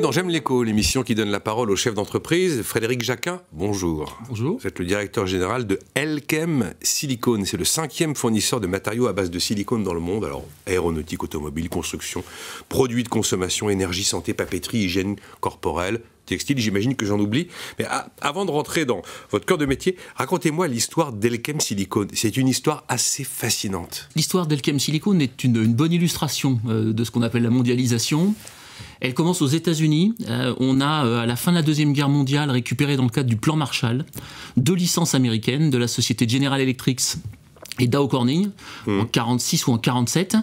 dans J'aime l'écho, l'émission qui donne la parole aux chefs d'entreprise. Frédéric Jacquin, bonjour. Bonjour. Vous êtes le directeur général de Elkem Silicon. C'est le 5e fournisseur de matériaux à base de silicone dans le monde. Alors, aéronautique, automobile, construction, produits de consommation, énergie, santé, papeterie, hygiène corporelle, textile, j'imagine que j'en oublie. Mais avant de rentrer dans votre cœur de métier, racontez-moi l'histoire d'Elkem Silicon. C'est une histoire assez fascinante. L'histoire d'Elkem Silicon est une bonne illustration de ce qu'on appelle la mondialisation. Elle commence aux États-Unis. On a, à la fin de la Deuxième Guerre mondiale, récupéré dans le cadre du plan Marshall 2 licences américaines de la société General Electric et Dow Corning, en 46 ou en 47.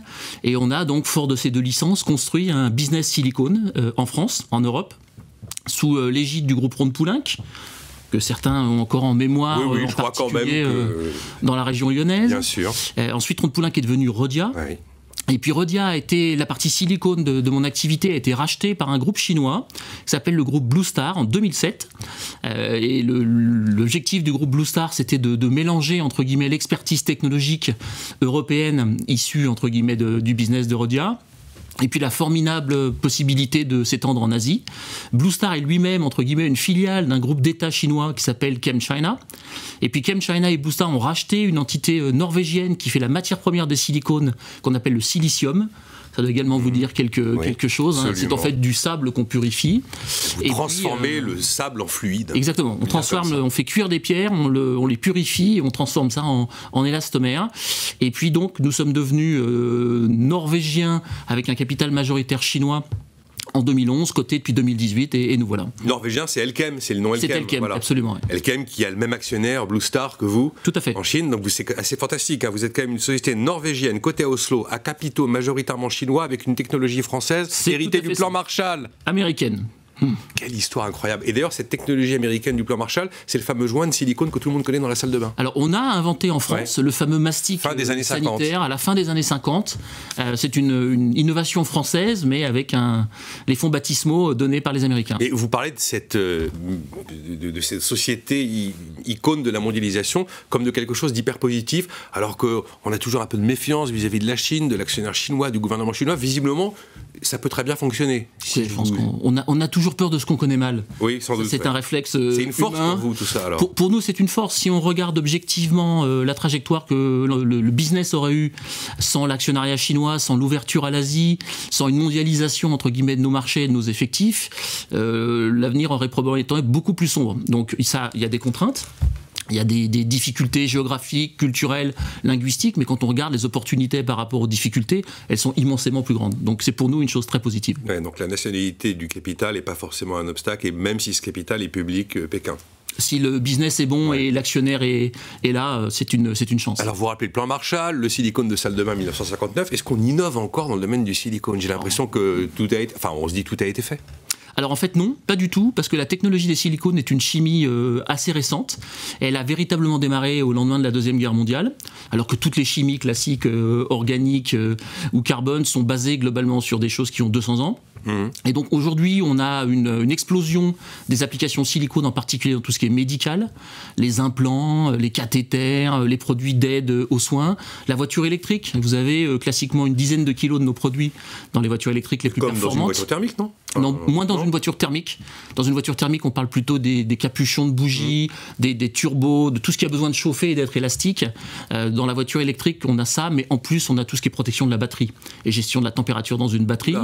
Et on a donc, fort de ces 2 licences, construit un business silicone en France, en Europe, sous l'égide du groupe Rhône-Poulenc, que certains ont encore en mémoire, oui, en je crois quand même dans la région lyonnaise. Bien sûr. Ensuite, Rhône-Poulenc est devenu Rhodia. Oui. Et puis Rhodia a été, la partie silicone de mon activité a été rachetée par un groupe chinois qui s'appelle le groupe Blue Star en 2007. Et l'objectif du groupe Blue Star, c'était de mélanger, entre guillemets, l'expertise technologique européenne issue, entre guillemets, du business de Rhodia, et puis la formidable possibilité de s'étendre en Asie. Blue Star est lui-même, entre guillemets, une filiale d'un groupe d'État chinois qui s'appelle ChemChina. Et puis ChemChina et Blue Star ont racheté une entité norvégienne qui fait la matière première des silicones qu'on appelle le silicium. Ça doit également vous dire quelque chose. Hein. C'est en fait du sable qu'on purifie. Vous transformez le sable en fluide. Exactement. On transforme, on fait cuire des pierres, on les purifie et on transforme ça en élastomère. Et puis donc, nous sommes devenus norvégiens avec un capital majoritaire chinois en 2011, coté depuis 2018, et nous voilà. Norvégien, c'est Elkem, c'est le nom Elkem. C'est Elkem, voilà. Absolument. Ouais. Elkem qui a le même actionnaire, Blue Star, que vous. Tout à fait. En Chine, donc c'est assez fantastique. Hein. Vous êtes quand même une société norvégienne, cotée à Oslo, à capitaux majoritairement chinois, avec une technologie française, héritée du plan Marshall. Américaine. Quelle histoire incroyable. Et d'ailleurs, cette technologie américaine du plan Marshall, c'est le fameux joint de silicone que tout le monde connaît dans la salle de bain. Alors, on a inventé en France le fameux mastic sanitaire à la fin des années 50. C'est une innovation française, mais avec les fonds baptismaux donnés par les Américains. Et vous parlez de cette société icône de la mondialisation comme de quelque chose d'hyper positif, alors qu'on a toujours un peu de méfiance vis-à-vis de la Chine, de l'actionnaire chinois, du gouvernement chinois. Visiblement, ça peut très bien fonctionner. Je pense qu'on a toujours peur de ce qu'on connaît mal. Oui, sans doute. C'est un réflexe C'est une force humain. pour vous, tout ça, alors. Pour nous, c'est une force. Si on regarde objectivement la trajectoire que le business aurait eu sans l'actionnariat chinois, sans l'ouverture à l'Asie, sans une mondialisation, entre guillemets, de nos marchés et de nos effectifs, l'avenir aurait probablement été beaucoup plus sombre. Donc, il y a des contraintes. Il y a des difficultés géographiques, culturelles, linguistiques, mais quand on regarde les opportunités par rapport aux difficultés, elles sont immensément plus grandes. Donc c'est pour nous une chose très positive. Ouais, donc la nationalité du capital n'est pas forcément un obstacle, et même si ce capital est public, Pékin. Si le business est bon et l'actionnaire est là, c'est une chance. Alors vous rappelez le plan Marshall, le silicone de salle de bain 1959. Est-ce qu'on innove encore dans le domaine du silicone? J'ai l'impression que tout a été... Enfin, on se dit tout a été fait. Alors en fait non, pas du tout, parce que la technologie des silicones est une chimie assez récente. Elle a véritablement démarré au lendemain de la Deuxième Guerre mondiale, alors que toutes les chimies classiques organiques ou carbone sont basées globalement sur des choses qui ont 200 ans. Et donc aujourd'hui, on a une explosion des applications silicone, en particulier dans tout ce qui est médical, les implants, les cathéters, les produits d'aide aux soins, la voiture électrique. Vous avez classiquement une dizaine de kilos de nos produits dans les voitures électriques les plus performantes. Comme dans une voiture thermique, non? Non, moins dans une voiture thermique. Dans une voiture thermique, on parle plutôt des capuchons de bougies, des turbos, de tout ce qui a besoin de chauffer et d'être élastique. Dans la voiture électrique, on a ça, mais en plus, on a tout ce qui est protection de la batterie et gestion de la température dans une batterie.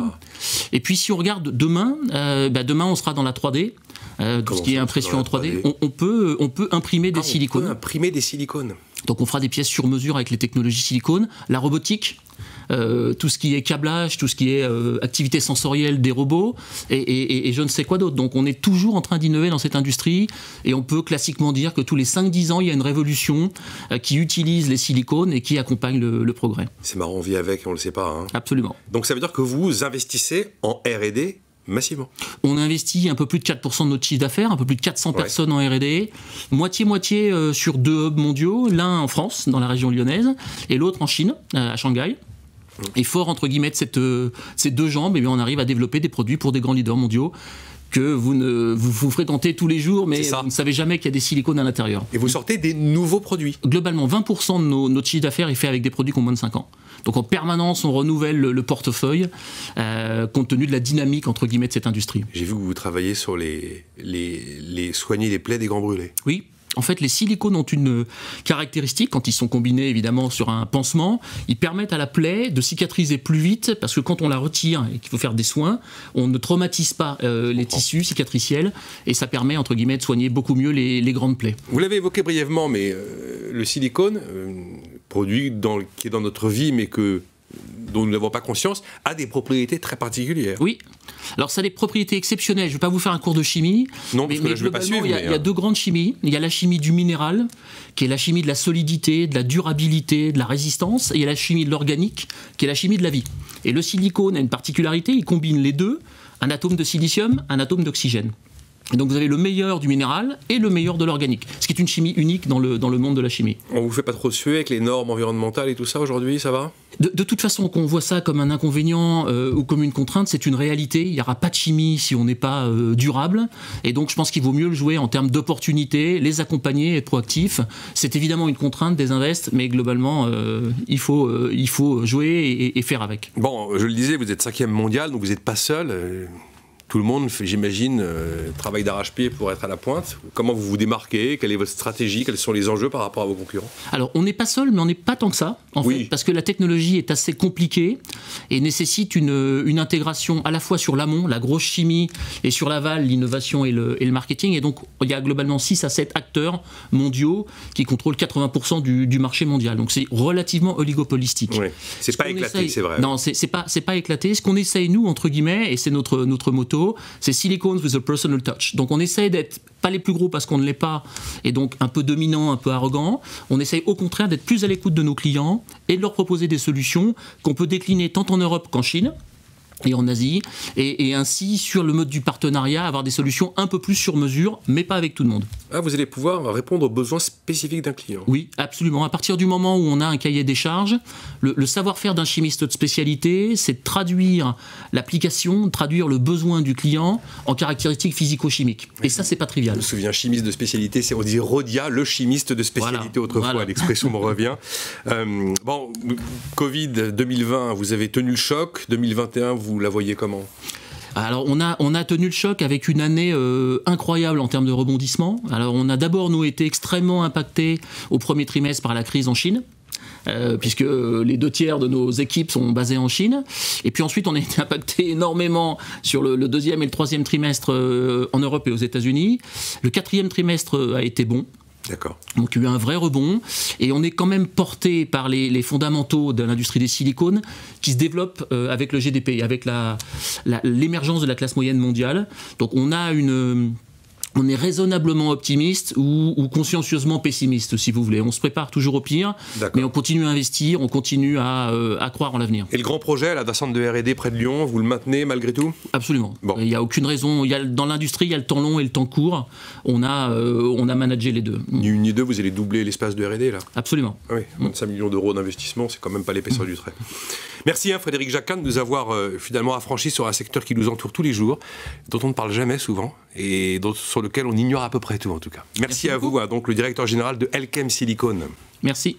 Et puis, si on regarde demain, demain, on sera dans la 3D. Tout ce qui est impression en 3D. On peut imprimer des silicones. On peut imprimer des silicones. Donc, on fera des pièces sur mesure avec les technologies silicone. La robotique. Tout ce qui est câblage, tout ce qui est activité sensorielle des robots et je ne sais quoi d'autre. Donc on est toujours en train d'innover dans cette industrie et on peut classiquement dire que tous les 5-10 ans, il y a une révolution qui utilise les silicones et qui accompagne le progrès. C'est marrant, on vit avec, on ne le sait pas. Hein. Absolument. Donc ça veut dire que vous investissez en R&D massivement. On investit un peu plus de 4% de notre chiffre d'affaires, un peu plus de 400 personnes en R&D, moitié-moitié sur 2 hubs mondiaux, l'un en France, dans la région lyonnaise, et l'autre en Chine, à Shanghai. Et fort, entre guillemets, de ces 2 jambes, on arrive à développer des produits pour des grands leaders mondiaux que vous fréquentez tous les jours, mais vous ne savez jamais qu'il y a des silicones à l'intérieur. Et vous sortez des nouveaux produits. Globalement, 20% de notre chiffre d'affaires est fait avec des produits qui ont moins de 5 ans. Donc en permanence, on renouvelle le portefeuille compte tenu de la dynamique, entre guillemets, de cette industrie. J'ai vu que vous travaillez sur soigner les plaies des grands brûlés. Oui. En fait, les silicones ont une caractéristique, quand ils sont combinés évidemment sur un pansement, ils permettent à la plaie de cicatriser plus vite, parce que quand on la retire et qu'il faut faire des soins, on ne traumatise pas les tissus cicatriciels, et ça permet, entre guillemets, de soigner beaucoup mieux les grandes plaies. Vous l'avez évoqué brièvement, mais le silicone, produit qui est dans notre vie, mais dont nous n'avons pas conscience, a des propriétés très particulières. Oui. Alors ça a des propriétés exceptionnelles. Je ne vais pas vous faire un cours de chimie. Non, parce que là, je ne vais pas suivre. Il y a deux grandes chimies. Il y a la chimie du minéral, qui est la chimie de la solidité, de la durabilité, de la résistance. Et il y a la chimie de l'organique, qui est la chimie de la vie. Et le silicone a une particularité, il combine les deux, un atome de silicium, un atome d'oxygène. Et donc vous avez le meilleur du minéral et le meilleur de l'organique, ce qui est une chimie unique dans le monde de la chimie. On vous fait pas trop suer avec les normes environnementales et tout ça aujourd'hui, ça va ? De toute façon, qu'on voit ça comme un inconvénient ou comme une contrainte, c'est une réalité. Il n'y aura pas de chimie si on n'est pas durable. Et donc je pense qu'il vaut mieux le jouer en termes d'opportunités, les accompagner, être proactif. C'est évidemment une contrainte des invests, mais globalement, il faut jouer et faire avec. Bon, je le disais, vous êtes 5e mondial, donc vous n'êtes pas seul. Tout le monde, j'imagine, travaille d'arrache-pied pour être à la pointe. Comment vous vous démarquez ? Quelle est votre stratégie ? Quels sont les enjeux par rapport à vos concurrents ? Alors, on n'est pas seul, mais on n'est pas tant que ça, en fait, parce que la technologie est assez compliquée et nécessite une intégration à la fois sur l'amont, la grosse chimie, et sur l'aval, l'innovation et le marketing. Et donc, il y a globalement 6 à 7 acteurs mondiaux qui contrôlent 80% du marché mondial. Donc, c'est relativement oligopolistique. Oui. C'est pas éclaté, c'est vrai. Non, c'est pas éclaté. Ce qu'on essaye, nous, entre guillemets, et c'est notre motto, c'est Silicones with a personal touch. Donc on essaye d'être pas les plus gros parce qu'on ne l'est pas, et donc un peu dominant, un peu arrogant. On essaye au contraire d'être plus à l'écoute de nos clients et de leur proposer des solutions qu'on peut décliner tant en Europe qu'en Chine et en Asie, et ainsi sur le mode du partenariat, avoir des solutions un peu plus sur mesure, mais pas avec tout le monde. Ah, vous allez pouvoir répondre aux besoins spécifiques d'un client. Oui, absolument. À partir du moment où on a un cahier des charges, le savoir-faire d'un chimiste de spécialité, c'est de traduire l'application, de traduire le besoin du client en caractéristiques physico-chimiques. Et ça, c'est pas trivial. Je me souviens, chimiste de spécialité, on dit Rodia, le chimiste de spécialité autrefois, l'expression me revient. Bon, Covid 2020, vous avez tenu le choc. 2021, vous la voyez comment ? Alors on a tenu le choc avec une année incroyable en termes de rebondissement. Alors on a d'abord, nous, été extrêmement impactés au premier trimestre par la crise en Chine. Puisque les 2 tiers de nos équipes sont basées en Chine. Et puis ensuite, on a été impacté énormément sur le 2e et le 3e trimestre en Europe et aux États-Unis. Le 4e trimestre a été bon. D'accord. Donc il y a eu un vrai rebond, et on est quand même porté par les fondamentaux de l'industrie des silicones qui se développent avec le GDP, avec l'émergence de la classe moyenne mondiale. Donc on est raisonnablement optimiste ou consciencieusement pessimiste, si vous voulez. On se prépare toujours au pire, mais on continue à investir, on continue à croire en l'avenir. Et le grand projet, là, d'un centre de R&D près de Lyon, vous le maintenez malgré tout ? Absolument. Bon. Il n'y a aucune raison. Dans l'industrie, il y a le temps long et le temps court. On a managé les deux. Ni une ni deux, vous allez doubler l'espace de R&D, là ? Absolument. Oui, 25 millions d'euros d'investissement, c'est quand même pas l'épaisseur du trait. Merci, Frédéric Jacquin, de nous avoir finalement affranchis sur un secteur qui nous entoure tous les jours, dont on ne parle jamais souvent, et sur lequel on ignore à peu près tout, en tout cas. Merci à vous, donc le directeur général de Elkem Silicone. Merci.